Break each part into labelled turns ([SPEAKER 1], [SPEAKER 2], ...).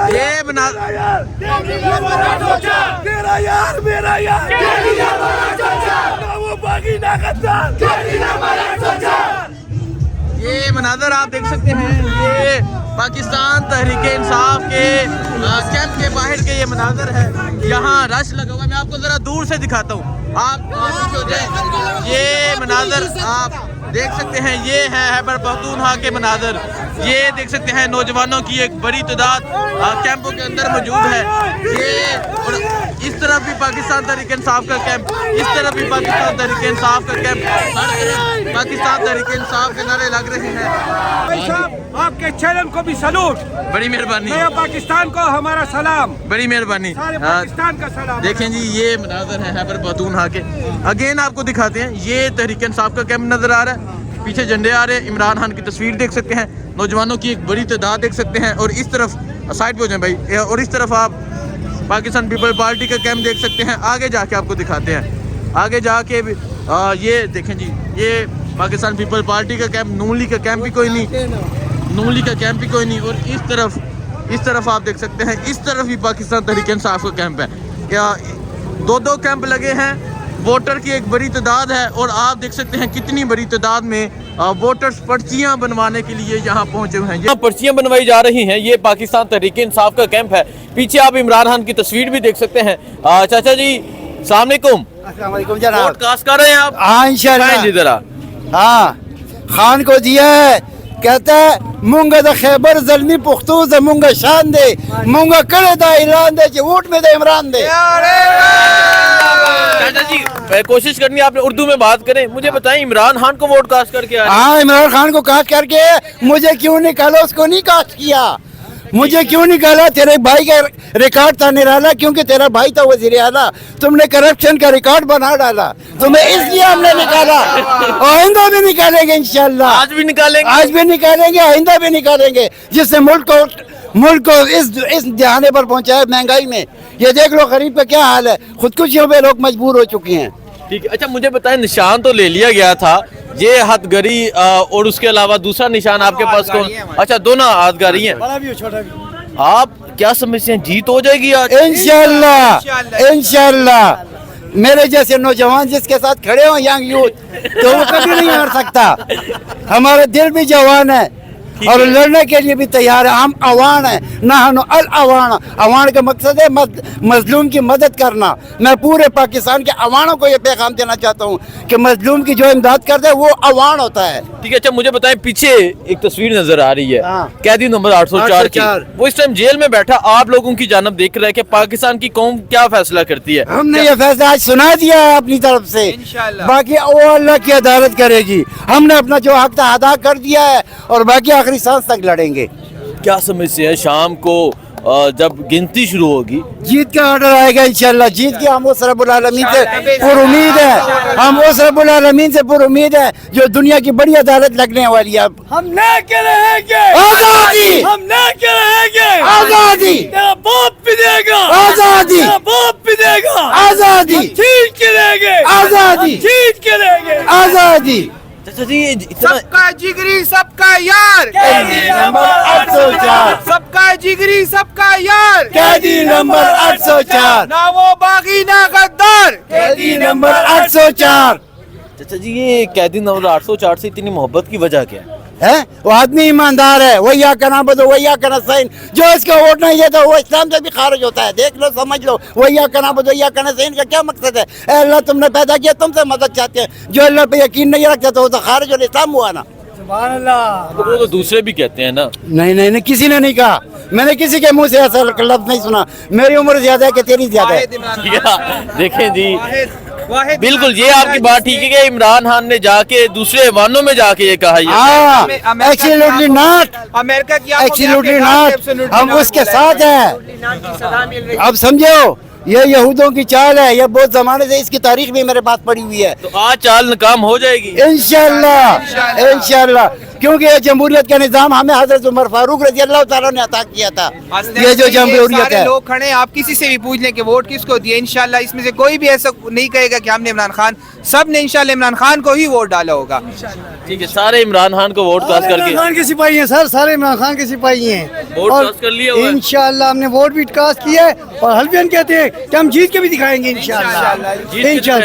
[SPEAKER 1] ये बना
[SPEAKER 2] तेरा यार मेरा यार ना वो बागी ना गद्दार
[SPEAKER 1] ये मनाजर आप देख सकते हैं, ये पाकिस्तान तहरीक इंसाफ के कैंप के बाहर के ये मनाजर है। यहाँ रश लगा हुआ है, मैं आपको ज़रा दूर से दिखाता हूँ, आप पीछे हो जाए। ये मनाजर आप देख सकते हैं, ये है खैबर पख्तूनख्वा के मनाजर। ये देख सकते हैं नौजवानों की एक बड़ी तादाद कैंपों के अंदर मौजूद है। ये और इस तरफ भी पाकिस्तान तहरीक इंसाफ का कैंप, इस तरफ भी पाकिस्तान तहरीक इंसाफ का कैंप, पाकिस्तान तहरीक इंसाफ के नारे लग रहे हैं।
[SPEAKER 2] भाई साहब आपके चैनल को भी सलूट,
[SPEAKER 1] बड़ी मेहरबानी,
[SPEAKER 2] नया पाकिस्तान को हमारा सलाम,
[SPEAKER 1] बड़ी मेहरबानी।
[SPEAKER 2] सारे पाकिस्तान का सलाम।
[SPEAKER 1] देखें जी, ये मनाजर है खैबर पख्तूनख्वा के। अगेन आपको दिखाते हैं, ये तहरीक इंसाफ का कैंप नजर आ रहा है, पीछे झंडे आ रहे हैं, इमरान खान की तस्वीर देख सकते हैं, नौजवानों की एक बड़ी तादाद देख सकते हैं। और इस तरफ साइड पे हो जाएं भाई, और इस तरफ आप पाकिस्तान पीपल पार्टी का कैंप देख सकते हैं। आगे जाके आपको दिखाते हैं, आगे जाके ये देखें जी, ये पाकिस्तान पीपल पार्टी का कैंप, नून लीग का कैंप भी कोई नहीं, नून लीग का कैंप भी कोई नहीं। और इस तरफ आप देख सकते हैं, इस तरफ भी पाकिस्तान तहरीक इंसाफ का कैंप है। दो कैंप लगे हैं, वोटर की एक बड़ी तादाद है। और आप देख सकते हैं कितनी बड़ी तादाद में वोटर्स पर्चियां बनवाने के लिए यहाँ पहुंचे हुए हैं। यहाँ पर्चियां बनवाई जा रही हैं। ये पाकिस्तान तहरीक इंसाफ का कैंप है। पीछे आप इमरान खान की तस्वीर भी देख सकते हैं। चाचा जी अस्सलाम वालेकुम।
[SPEAKER 3] जनाब
[SPEAKER 1] वोट कास्ट कर रहे हैं आप?
[SPEAKER 3] हाँ इंशाल्लाह
[SPEAKER 1] जी जरा।
[SPEAKER 3] हाँ खान को दिया है, कहता है मूंगा द खैबर जल्मी पुख्तू द मूंगा शान दे, मूंगा करे दा ऐलान दे कि वोट में दे इमरान दे।
[SPEAKER 1] चाचा जी कोशिश करनी है आपने उर्दू में बात करें। मुझे बताएं, इमरान खान को वोट कास्ट करके आए?
[SPEAKER 3] हाँ इमरान खान को कास्ट करके, मुझे क्यों निकाला, उसको नहीं कास्ट किया। मुझे क्यों निकाला? तेरे भाई का रिकॉर्ड था निराला, क्योंकि तेरा भाई था वजीर आला, तुमने करप्शन का रिकॉर्ड बना डाला, तुम्हें इसलिए हमने निकाला। आइंदा भी निकालेंगे इंशाल्लाह,
[SPEAKER 1] आज भी निकालेंगे,
[SPEAKER 3] आज भी निकालेंगे, आइंदा भी निकालेंगे, जिससे मुल्क को इस जहाने पर पहुंचाया महंगाई में। ये देख लो गरीब का क्या हाल है, खुदकुशियों पे लोग मजबूर हो चुके हैं।
[SPEAKER 1] ठीक है। अच्छा मुझे बताएं, निशान तो ले लिया गया था, ये हथगरी और उसके अलावा दूसरा निशान आपके पास कौन? अच्छा दोनों हथगरी हैं। आप क्या समझते हैं, जीत हो जाएगी आज?
[SPEAKER 3] इंशाल्लाह इंशाल्लाह। मेरे जैसे नौजवान जिसके साथ खड़े हो, यंग यूथ, तो वो कभी नहीं हार सकता। हमारे दिल भी जवान है और लड़ने के लिए भी तैयार है। हम अवान है ना, अल अवान। अवान का मकसद है मजलूम की मदद करना। मैं पूरे पाकिस्तान के अवानों को ये पैगाम देना चाहता हूँ कि मजलूम की जो इमदाद करता है वो अवान होता है।
[SPEAKER 1] ठीक है। अच्छा मुझे बताएं, पीछे एक तस्वीर नजर आ रही है,
[SPEAKER 3] हाँ।
[SPEAKER 1] कैदी नंबर 804 की। वो इस टाइम जेल में बैठा आप लोगों की जानब देख रहा है कि पाकिस्तान की कौम क्या फैसला करती है।
[SPEAKER 3] हमने ये फैसला आज सुना दिया है अपनी तरफ से, बाकी वो अल्लाह की अदालत करेगी। हमने अपना जो हक था अदा कर दिया है और बाकी आखिरी सांस तक लड़ेंगे।
[SPEAKER 1] क्या समझते हैं शाम को जब गिनती शुरू होगी,
[SPEAKER 3] जीत का ऑर्डर आएगा इंशाल्लाह। जीत की हम उस रब्बुल आलमीन से पुरुमीद है, हम उस रब्बुल आलमीन से पुरुमीद है जो दुनिया की बड़ी अदालत लगने वाली है।
[SPEAKER 2] हम लेके रहेंगे
[SPEAKER 3] आजादी,
[SPEAKER 2] हम लेके रहेंगे
[SPEAKER 3] आजादी,
[SPEAKER 2] तेरा बाप भी देगा
[SPEAKER 3] आजादी,
[SPEAKER 2] तेरा बाप भी देगा
[SPEAKER 3] आजादी,
[SPEAKER 2] जीत के रहेंगे
[SPEAKER 3] आजादी,
[SPEAKER 2] जीत के रहेंगे
[SPEAKER 3] आजादी।
[SPEAKER 1] चाचा जी इतना
[SPEAKER 2] सबका जिगरी सबका यार,
[SPEAKER 3] कैदी नंबर 804,
[SPEAKER 2] सबका जिगरी सबका यार,
[SPEAKER 3] कैदी नंबर 804,
[SPEAKER 2] ना वो बागी ना गद्दार,
[SPEAKER 3] कैदी नंबर 804
[SPEAKER 1] चाचा जी, ये कैदी नंबर 804 से इतनी मोहब्बत की वजह क्या है?
[SPEAKER 3] वो आदमी ईमानदार है, वैया का नाम बदो वैया का नसैन। जो इसका वोट नहीं देता वो इस्लाम से भी खारिज होता है। देख लो, समझ लो, वैया का नाम बदो वैया का नसैन का क्या मकसद है? अल्लाह तुमने पैदा किया, तुमसे मदद चाहते हैं। जो अल्लाह पे यकीन नहीं रखता तो वो तो खारिज और इस्लाम हुआ ना।
[SPEAKER 2] सुभान अल्लाह।
[SPEAKER 1] वो तो दूसरे भी कहते हैं ना।
[SPEAKER 3] नहीं, किसी ने नहीं कहा। मैंने किसी के मुंह से ऐसा लफ्ज नहीं सुना। मेरी उम्र ज्यादा है कि तेरी ज्यादा है।
[SPEAKER 1] देखें जी, बिल्कुल ये आपकी बात ठीक है कि इमरान खान ने जाके दूसरे ऐवानों में जाके ये कहा।
[SPEAKER 3] एब्सोल्युटली नॉट,
[SPEAKER 2] अमेरिका की
[SPEAKER 3] एब्सोल्युटली नॉट, हम उसके साथ हैं। अब समझो, ये यहूदियों की चाल है। ये बहुत जमाने से इसकी तारीख भी मेरे पास पड़ी हुई है।
[SPEAKER 1] तो आज चाल नाकाम हो जाएगी
[SPEAKER 3] इंशाल्लाह इंशाल्लाह। क्योंकि ये जमहूरियत का निज़ाम हमें हज़रत उमर फारूक रज़ी अल्लाह ताला ने अता किया था। ये जो जमहूरियत
[SPEAKER 4] सारे
[SPEAKER 3] है,
[SPEAKER 4] लोग खड़े हैं, आप किसी से भी पूछ लें कि वोट किसको दिए, इंशाल्लाह इसमें से कोई भी ऐसा नहीं कहेगा कि हमने इमरान खान, सब ने इंशाल्लाह इमरान खान को ही वोट डाला होगा।
[SPEAKER 1] ठीक है, सारे इमरान खान को वोट कास्ट करके
[SPEAKER 5] इमरान खान के सिपाही हैं सर, सारे इमरान खान के सिपाही हैं।
[SPEAKER 1] वोट
[SPEAKER 5] और
[SPEAKER 1] कास्ट कर लिया हुआ है।
[SPEAKER 5] इंशाल्लाह हमने वोट भी कास्ट किया है और हल्फियन कहते हैं कि हम जीत के भी दिखाएंगे इंशाल्लाह,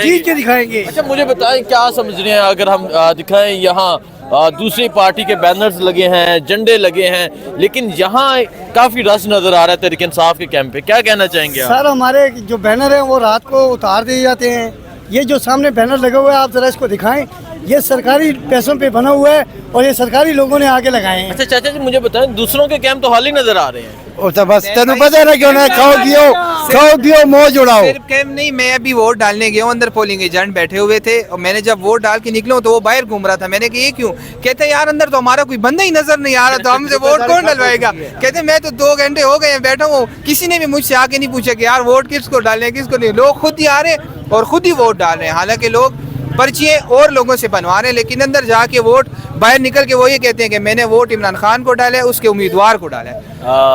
[SPEAKER 5] जीत के दिखाएंगे।
[SPEAKER 1] अच्छा मुझे बताएं क्या समझ रहे हैं, अगर हम दिखाएं यहाँ दूसरी पार्टी के बैनर्स लगे हैं, झंडे लगे हैं, लेकिन यहाँ काफी रश नजर आ रहा है तहरीक इंसाफ के कैंप पे, क्या कहना चाहेंगे आप?
[SPEAKER 5] सर हमारे जो बैनर हैं वो रात को उतार दिए जाते हैं। ये जो सामने बैनर लगा हुआ है आप जरा इसको दिखाएं, ये सरकारी पैसों पे बना हुआ है और ये सरकारी लोगों ने आगे लगाए हैं।
[SPEAKER 1] अच्छा चाचा जी मुझे बताएं, दूसरों के कैंप तो खाली नजर आ रहे हैं।
[SPEAKER 3] और तो बस तेनू पता है ना क्यों ना खाओ दियो मौज उड़ाओ।
[SPEAKER 4] सिर्फ कैंप नहीं, मैं अभी वोट डालने गया हूँ, अंदर पोलिंग एजेंट बैठे हुए थे और मैंने जब वोट डाल के निकला तो वो बाहर घूम रहा था। मैंने कहा ये क्यों? कहते यार अंदर तो हमारा कोई बंदा ही नजर नहीं आ रहा, तो हमसे वोट कौन डलवाएगा? कहते मैं तो 2 घंटे हो गए बैठा हूँ, किसी ने भी मुझसे आके नहीं पूछा कि यार वोट किसको डालने किसको नहीं। लोग खुद ही आ रहे और खुद ही वोट डाल रहे हैं, हालांकि लोग पर्चियाँ और लोगों से बनवा रहे हैं, लेकिन अंदर जाके वोट बाहर निकल के वो ये कहते हैं कि मैंने वोट इमरान खान को डाला है, उसके उम्मीदवार को डाला है।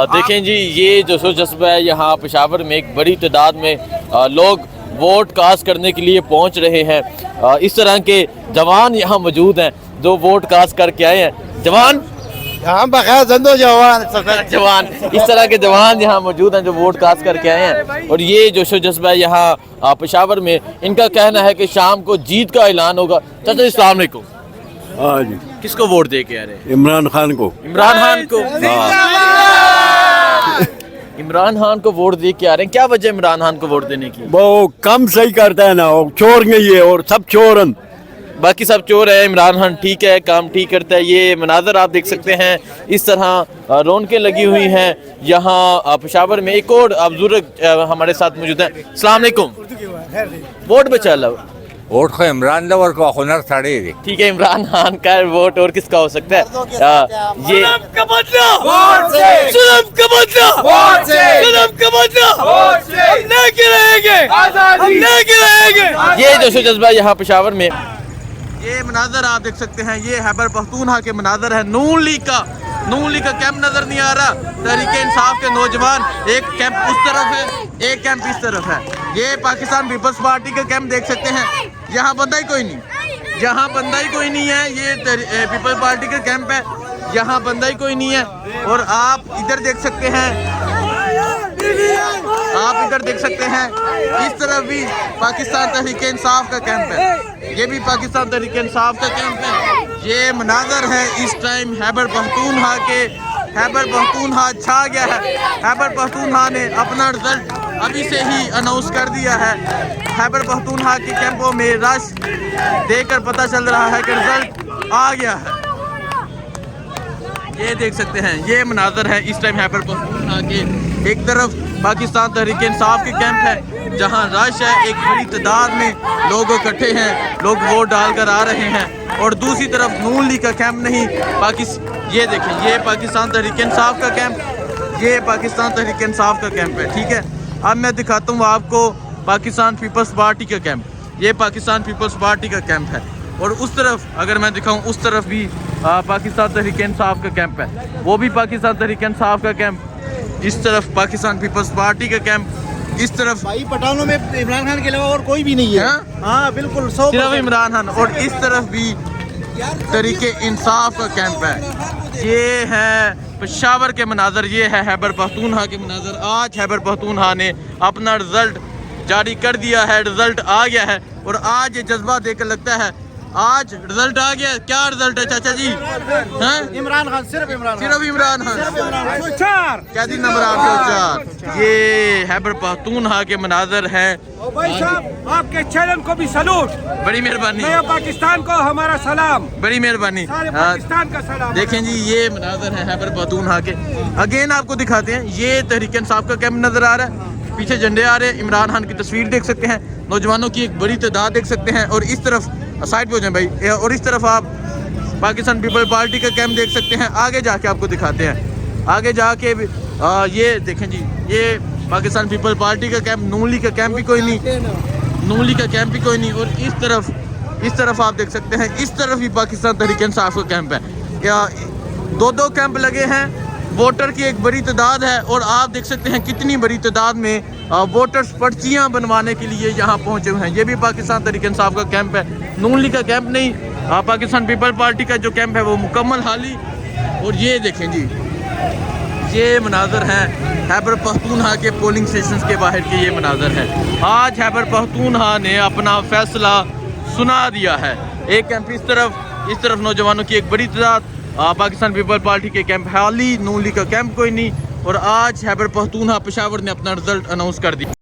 [SPEAKER 1] देखें जी, ये जो जज्बा है यहाँ पेशावर में एक बड़ी तादाद में लोग वोट कास्ट करने के लिए पहुँच रहे हैं। इस तरह के जवान यहाँ मौजूद हैं जो वोट कास्ट करके आए हैं। जवान
[SPEAKER 3] हम बखैर जंदो जवान
[SPEAKER 1] जवान इस तरह के जवान यहाँ मौजूद हैं जो वोट कास्ट करके आए हैं। और ये जो जज्बा है यहाँ पेशावर में, इनका कहना है कि शाम को जीत का ऐलान होगा। चाचा जी अस्सलाम वालेकुम,
[SPEAKER 6] हाँ जी,
[SPEAKER 1] किसको वोट दे के आ रहे हैं?
[SPEAKER 6] इमरान खान को।
[SPEAKER 1] इमरान खान को। इमरान खान को वोट दे के आ रहे हैं, क्या वजह इमरान खान को वोट देने की?
[SPEAKER 6] वो काम सही करता है ना, वो चोर नहीं है और सब चोरन,
[SPEAKER 1] बाकी सब चोर है, इमरान खान ठीक है, काम ठीक करता है। ये मनाजर आप देख सकते हैं, इस तरह रौनकें लगी हुई हैं यहाँ पेशावर में। एक और बुजुर्ग हमारे साथ मौजूद है। अस्सलाम वालेकुम, वोट बचा लो।
[SPEAKER 7] वोट को इमरान लवर को हुनर साड़ी दे।
[SPEAKER 1] ठीक है, इमरान खान का वोट और किसका हो सकता है? ये ये जो जज्बा यहाँ पेशावर में, ये मनाजर आप देख सकते हैं, ये खैबर पख्तूनख्वा के मनाजर है। नून लीग का कैंप नजर नहीं आ रहा, तहरीक इंसाफ के नौजवान, एक कैंप उस तरफ है, एक कैंप इस तरफ है। ये पाकिस्तान पीपल्स पार्टी का कैंप देख सकते हैं, यहाँ बंदा ही कोई नहीं, यहाँ बंदा ही कोई नहीं है। ये पीपल्स पार्टी का कैंप है, यहाँ बंदा ही कोई नहीं है। और आप इधर देख सकते हैं, इस तरफ भी पाकिस्तान तहरीक इंसाफ का कैंप है, ये भी पाकिस्तान तहरीक इंसाफ का कैंप है। ये मनाजर है इस टाइम खैबर पख्तूनख्वा छा गया है। खैबर पख्तूनख्वा ने अपना रिजल्ट अभी से ही अनाउंस कर दिया है। खैबर पख्तूनख्वा के कैंपों में रश देखकर पता चल रहा है कि रिजल्ट आ गया है। ये देख सकते हैं, ये मनाजर है इस टाइम खैबर पख्तूनख्वा के। एक तरफ पाकिस्तान तहरीक इंसाफ के कैंप है जहां रश है, एक बड़ी तादाद में लोग इकट्ठे हैं, लोग वोट डालकर आ रहे हैं। और दूसरी तरफ नून लीग का कैंप नहीं, ये देखें, ये पाकिस्तान तहरीक इंसाफ का कैंप, ये पाकिस्तान तहरीक इंसाफ का कैंप है। ठीक है, अब मैं दिखाता हूँ आपको पाकिस्तान पीपल्स पार्टी का कैंप। ये पाकिस्तान पीपल्स पार्टी का कैंप है। और उस तरफ अगर मैं दिखाऊं, उस तरफ भी पाकिस्तान तहरीक इंसाफ का कैंप है, वो भी पाकिस्तान तहरीक इंसाफ का कैंप। इस तरफ पाकिस्तान पीपल्स पार्टी का कैंप, इस तरफ
[SPEAKER 5] भाई पठानों में इमरान खान के अलावा और कोई भी नहीं है। हाँ बिल्कुल,
[SPEAKER 1] सिर्फ इमरान खान। और इस तरफ भी तहरीके इंसाफ का कैंप है। ये है पेशावर के मनाजर, ये है खैबर पख्तूनख्वा के मनाजर। आज खैबर पख्तूनख्वा ने अपना रिजल्ट जारी कर दिया है, रिजल्ट आ गया है। और आज ये जज्बा देखकर लगता है आज रिजल्ट आ गया। क्या रिजल्ट है चाचा जी?
[SPEAKER 5] इमरान खान, सिर्फ
[SPEAKER 1] इमरान खान। क्या दिन नंबर 804। ये खैबर पख्तूनख्वा के मनाजर है।
[SPEAKER 2] भाई साहब, आपके चैनल को भी सलूट,
[SPEAKER 1] बड़ी मेहरबानी,
[SPEAKER 2] नया पाकिस्तान को हमारा सलाम,
[SPEAKER 1] बड़ी मेहरबानी।
[SPEAKER 2] सारे पाकिस्तान का सलाम।
[SPEAKER 1] देखें जी, ये मनाजर है खैबर पख्तूनख्वा के। अगेन आपको दिखाते हैं, ये तहरीक इंसाफ का कैंप नजर आ रहा है, पीछे झंडे आ रहे हैं, इमरान खान की तस्वीर देख सकते हैं, नौजवानों की एक बड़ी तादाद देख सकते हैं। और इस तरफ साइड पे हो जाए भाई, और इस तरफ आप पाकिस्तान पीपल पार्टी का कैंप देख सकते हैं। आगे जाके आपको दिखाते हैं, आगे जाके ये देखें जी, ये पाकिस्तान पीपल पार्टी का कैंप, नून लीग का कैंप भी कोई नहीं, नून लीग का कैंप भी कोई नहीं। और इस तरफ आप देख सकते हैं, इस तरफ भी पाकिस्तान तहरीक इंसाफ का कैंप है। दो कैंप लगे हैं, वोटर की एक बड़ी तादाद है और आप देख सकते हैं कितनी बड़ी तादाद में वोटर्स पर्चियां बनवाने के लिए यहाँ पहुँचे हुए हैं। ये भी पाकिस्तान तहरीक इंसाफ का कैंप है, नून लीग का कैंप नहीं, पाकिस्तान पीपल पार्टी का जो कैंप है वो मुकम्मल हाली। और ये देखें जी, ये मनाजर हैं खैबर पख्तूनख्वा के पोलिंग स्टेशन के बाहर के, ये मनाजर है। आज खैबर पख्तूनख्वा ने अपना फैसला सुना दिया है। एक कैंप इस तरफ नौजवानों की एक बड़ी तादाद, पाकिस्तान पीपल पार्टी के कैंप हाली, नून लीग का कैंप कोई नहीं। और आज खैबर पख्तूनख्वा पेशावर ने अपना रिजल्ट अनाउंस कर दिया।